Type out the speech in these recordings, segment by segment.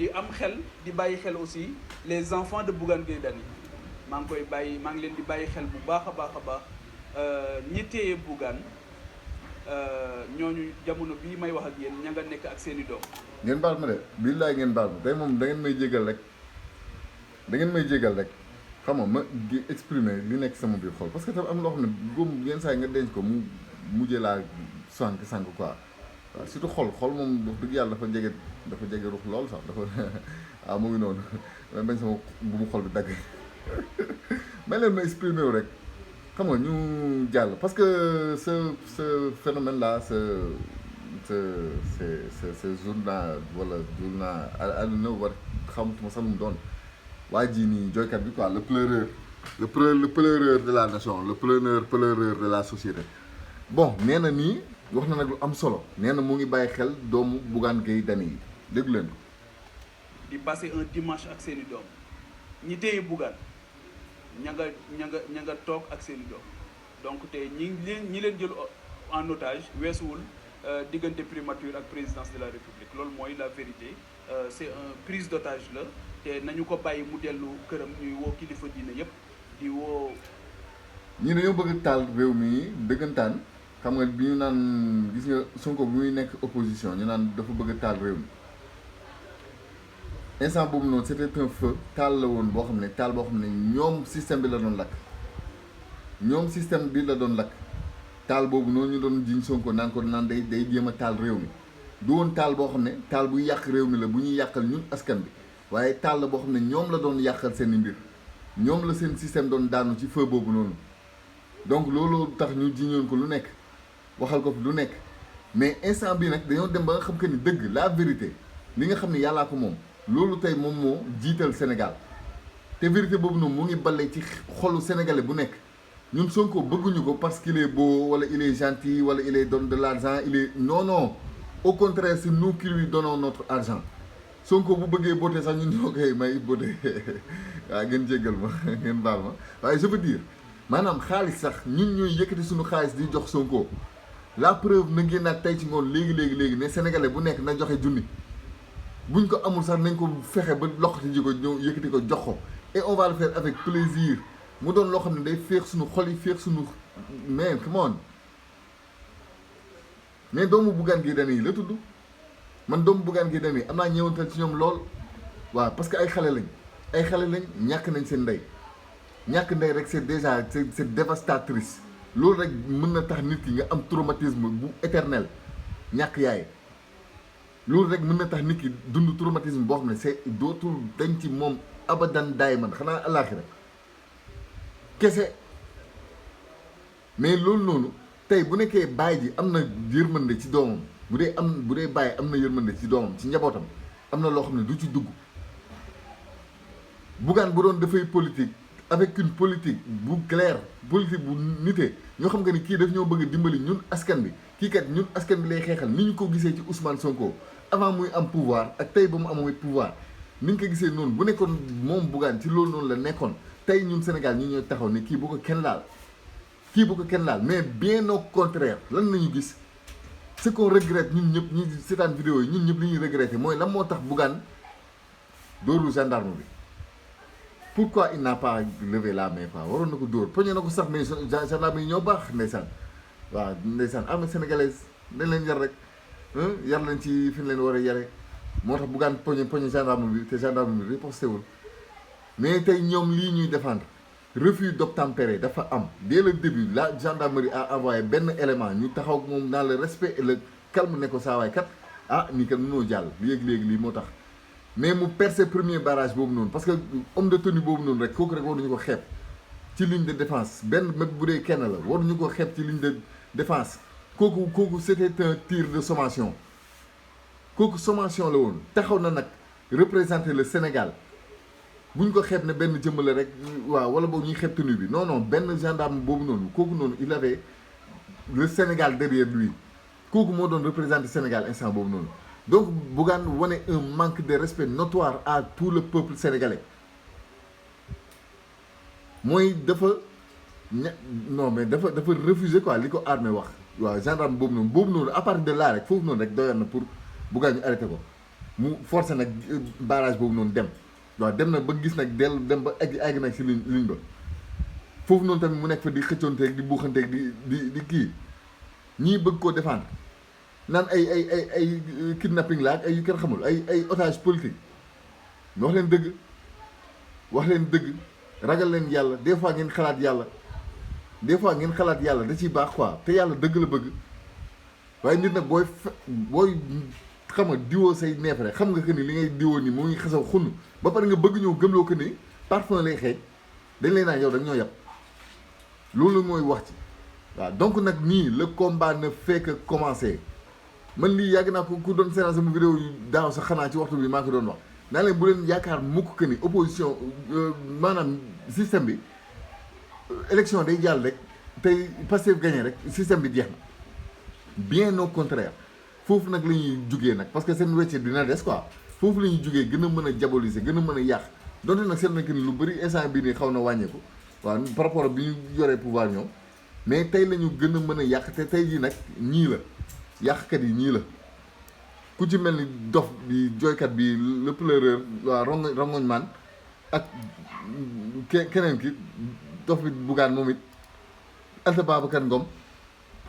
di am xel di bàyyi xel aussi les enfants de Bougane Gueye Dany maa ngi koy bàyyi maa ngi leen di bàyyi xel bu baax a baax a baax ñi téye Bougane ñooñu jamono bii may wax ak yéen ña nga nekk ak seeni doom. ngeen baal ma de billaay ngeen baal ma tey moom da ngeen may jégal rek da ngeen may jégal rek xam nga ma di exprimer li nekk sama biir xol parce que tam am loo xam ne góom yenn saa yi nga denc ko mu mujjee laa sànq quoi waaw surtout xol moom wax dëgg yàlla dafa jege ruux lool sax dafa ah mu ngi noonu may bañ sama bu mu xol bi dagg may leen ma exprimer wu rek xam nga ñu jàll parce que ce phénomène là ce journal wala journal àdduna war xamatuma sax lu mu doon waa jii nii jooykat bi quoi le pleureur de la nation le pleureur de la société bon nee na nii wax na nag lu am solo nee na mu ngi bàyyi xel doomu Bougane Gueye Dany yi déglu leen ko di passer un dimanche ak seeni doom ñi téye Bougane ña nga toog ak seeni doom donc tey ñi leen jël en otage weesuwul diggante primature ak présidence de la république loolu mooy la vérité c'est un prise d'otage la te nañu ko bàyyi mu dellu këram ñuy woo kilifa diine yépp di woo ñi dañoo bëgg taal réew mi dëggantaan xam nga bi ñu naan gis nga Sonko bi muy nekk opposition ñu naan dafa bëgg taal réew mi instant boobu noonu c'était un feu taal la woon boo xam ne taal boo xam ne ñoom système bi la doon lakk taal boobu noonu ñu doon jiñ Sonko naan ko naan day jéem a taal réew mi du woon taal boo xam ne taal buy yàq réew mi la bu ñuy yàqal ñun askan bi waaye taal la boo xam ne ñoom la doon yàqal seen i mbir ñoom la seen système doon daanu ci feu boobu noonu donc loolu tax ñu jiñoon ko lu nekk waxal ko fi lu nekk mais instant bi nag dañoo dem ba nga xam que ni dëgg la vérité li nga xam ne yàllaa ko moom loolu tey moom moo jiital Sénégal te vérité boobu noonu mu ngi balle ci xolu sénégalais bu nekk ñun Sonko bëgguñu ko parce qu'il est beau wala il est gentil wala il est donne de l'argent il est non au contraire c'est nous qui lui donnons notre argent Sonko bu bëggee beauté sax ñun ñoo koy may beauté waaw ngeen jéggal ma ngeen baal ma waaye je veux dire maanaam xaalis sax ñun ñooy yëkkati suñu xaalis di jox Sonko la preuve na génnaat tey ci ngoon léegi ne sénégalais bu nekk na joxe junni buñ ko amul sax nañ ko fexe ba loxati ji ko ñëw yëkkati ko jox ko et on va le faire avec plaisir mu doon loo xam ne day féex suñu xol yi féex suñu mais come on mais doomu Bougane Gueye Dany yi la tudd man doomu Bougane Gueye Dany am naa ñëwantal ci ñoom lool waaw parce que ay xale lañ ñàkk nañ seen ndey ñàkk ndey rek c'est déjà c'est dévastatrice loolu rek mën na tax nit ki nga am traumatisme bu éternel ñàkk yaay loolu rek mën na tax nit ki dund traumatisme boo xam ne c'est dootul dañ ci moom abadan daay man xanaa àllaaxira kese mais loolu noonu tey bu nekkee baay ji am na yërmande ci doomam bu dee baay am na yërmande ci doomam ci njabootam am na loo xam ne du ci dugg Bougane bu doon dafay politique avec une politique bu claire politique bu nite ñoo xam nga ni kii daf ñoo bëgg dimbali ñun askan bi kii kat ñun askan bi lay xeexal ni ñu ko gisee ci Ousmane Sonko avant muy am pouvoir ak tey ba mu amee pouvoir ni ñu ko gisee noonu bu nekkoon moom Bougane ci loolu noonu la nekkoon tey ñun Sénégal ñu ñooy taxaw ne kii bu ko kenn laal mais bien au contraire lan nañu gis ce qu'on regrette ñun ñëpp ñi seetaan vidéo yi ñun ñëpp li ñuy regretter mooy lan moo tax Bougane dóoru gendarme bi pourquoi il n'a pas levé la main quoi waroon na ko dóor poñe na ko sax mais gendarme yi ñoo baax ndeysaan waaw ndeysaan armée sénégalaise dañ leen yar rek yar leen ci fi ñu leen war a yare moo tax Bougane poñe gendarme bi te gendarme bi riposté wul mais tey ñoom lii ñuy défendre refus d'obtempérer dafa am dès le début la gendarmerie a envoyé benn élément ñu taxaw moom dans le respect et le calme ne ko saawaay kat nii kat mënoo jàll léegi lii moo tax mais mu percé premier barrage boobu noonu parce que homme de tenue boobu noonu rek kooku rek waruñu ko xeeb ci ligne de défense benn même bu dee kenn la waruñu ko xeeb ci ligne de défense kooku c'était un tir de sommation kooku sommation la woon taxaw na nag représenter le Sénégal buñ ko xeeb ne benn jëmm la rek waaw wala boog ñuy xeeb tenue bi non benn gendarme boobu noonu kooku noonu il avait le Sénégal derrière lui kooku moo doon représenter Sénégal instant boobu noonu donc Bougane wane un manque de respect notoire à tout le peuple sénégalais mooy dafa dafa refuser quoi li ko armée wax waaw gendarme boobu noonu à partir de là rek foofu noonu rek doyoon na pour Bougane ñu arrêté ko mu forcé nag barrage boobu noonu dem waaw dem na ba gis nag dellu dem ba egg nag si ligne ba foofu noonu tamit mu nekk fa di xëccoonteeg di buuxanteeg di kii ñii bëgg koo défendre naan ay kidnapping la ak ay yu kenn xamul ay otage politique wax leen dëgg ragal leen yàlla des fois ngeen xalaat yàlla da ciy baax quoi te yàlla dëgg la bëgg waaye nit nag booy xam nga diwoo say neefere xam nga que ni li ngay diwoo ni mu ngi xasaw xunn ba pare nga bëgg ñëw gëmloo que ni parfum lay xeeñ dañ lay naan yow da nga ñoo yàpp loolu mooy wax ci waaw donc nag nii le combat ne fait que commencer man lii yàgg naa ko ku doon séance sama vidéo yu daaw sax xanaa ci waxtu bi maa ko doon wax naa leen bu leen yaakaar mukk que ni opposition maanaam système bi élection day jàll rek tey Pastef gagné rek système bi jeex na bien au contraire foofu nag la ñuy jugee nag parce que seen weccet dina des quoi foofu la ñuy jugee gën a mën a diaboliser gën a mën a yàq donte nag seet na que ni lu bëri instant bii nii xaw na wàññeeku waaw par rapport ak bi ñu yoree pouvoir ñoom mais tey la ñu gën a mën a yàq te tey jii nag ñii la yàqkat yi ñii la ku ci mel ni dof bi jooykat bi le pleureur waaw rongoñ maan ak keneen ki dof bi Bougane moom it Anta Babacar Ngom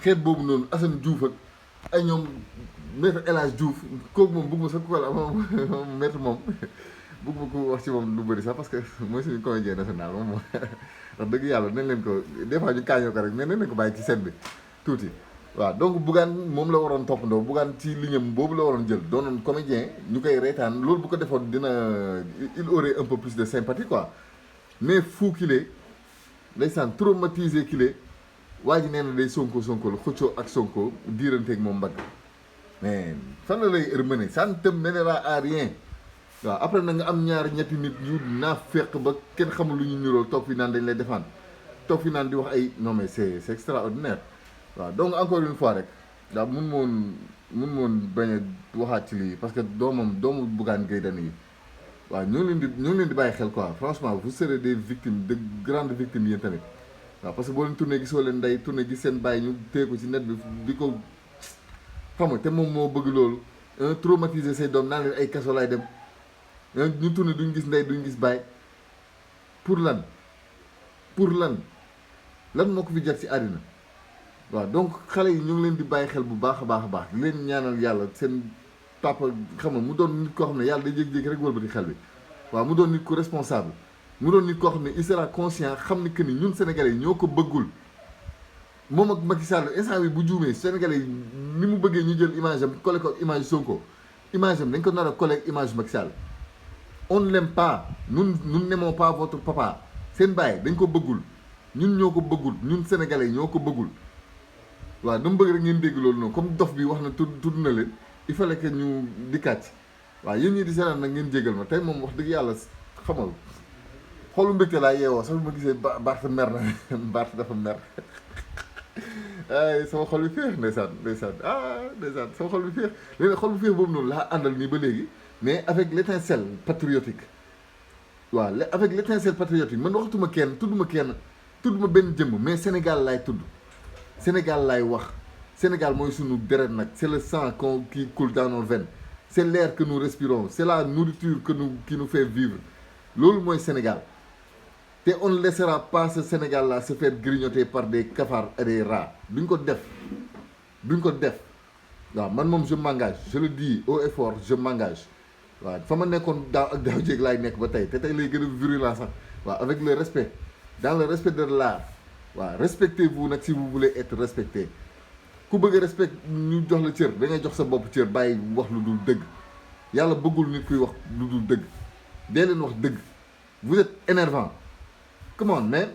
xeet boobu noonu Assane Diouf ak ay ñoom maître El Hadj Diouf kooku moom bëgg ma sax ku ko la moom maître moom bëgg ma ko wax ci moom lu bëri sax parce que mooy suñu comédien national moom wax dëgg yàlla nañ leen ko des fois ñu kaañoo ko rek mais nañ leen ko bàyyi ci scène bi tuuti waaw donc Bougane moom la waroon toppandoo Bougane ci lignam boobu la waroon jël doonoon comédien ñu koy reetaan loolu bu ko defoon dina il aurait un peu plus de sympathie quoi mais fou qu'il est ndeysaan traumatisé qu'il est waa ji nee na day sonko la xëccoo ak sonko diiranteeg moom mbagg mais fan la lay mener ça ne te mènera à rien waaw après na nga am ñaari ñetti nit yu naa fekk ba kenn xamul lu ñu niroo toog fi naan dañ lay défendre toog fi naan di wax ay non mais c'est extraordinaire waaw donc encore une fois rek daa mun moon bañ a waxaat ci lii parce que doomu Bougane Gueye Dany yi waaw ñoo ngi leen di bàyyi xel quoi franchement vous serez des victimes de grandes victimes yéen tamit waaw parce que boo leen tourné gisoo leen ndey tourné gis seen bàyyi ñu téye ko ci net bi di ko xam nga te moom moo bëgg loolu traumatiser say doom naan leen ay kaso laay dem ñu tourné duñ gis ndey duñ gis bàyyi pour lan moo ko fi jar ci àddina waaw donc xale yi ñu ngi leen di bàyyi xel bu baax a baax di leen ñaanal yàlla seen papa xam nga mu doon nit koo xam ne yàlla day jékki-jékki rek wëlbati xel bi waaw mu doon nit ku responsable mu doon nit koo xam ne il sera conscient xam ni que ni ñun sénégalais yi ñoo ko bëggul moom ak Macky Sall instant bi bu juumee sénégalais yi ni mu bëggee ñu jël image am collé ko image Sonko image am dañ ko nar a collé image Macky Sall on ne l'aime pas nous n'aimons pas votre papa seen bàyyi dañ ko bëggul ñun ñoo ko bëggul ñun sénégalais yi ñoo ko bëggul waaw dama bëgg rek ngeen dégg loolu noonu comme dof bi wax na tudd na leen il fallait que ñu dikkaat ci waaw yéen ñii di seetaan nag ngeen jégal ma tey moom wax dëgg yàlla xamal xoolu mbégte laa yeewoo sax ma gisee Barth mer na Barth dafa mer ay sama xol bi féex ndeysaan sama xol bi féex léegi xol bi féex boobu noonu laa àndal nii ba léegi mais avec l'étincelle patriotique waaw avec l'étincelle patriotique man waxatuma kenn tudduma benn jëmm mais Sénégal laay tudd Sénégal laay wax Sénégal mooy sunu deret nag c'est le sang qui coule dans nos veines c'est l'air que nous respirons c'est la nourriture qui nous fait vivre loolu mooy Sénégal te on ne laissera pas ce Sénégal là se faire grignoter par des cafards et des rats duñ ko def waaw man moom je m'engage je le dis haut et fort je m'engage waaw fa ma nekkoon daaw ak daaw jéeg laay nekk ba tey te tey lay gën a virulent sax waaw avec le respect dans le respect de l'art waaw respectez-vous nag si vous voulez être respecté ku bëgg respect ñu jox la cër da ngay jox sa bopp cër bàyyi wax lu dul dëgg yàlla bëggul nit kuy wax lu dul dëgg dee leen wax dëgg vous êtes énervant come on man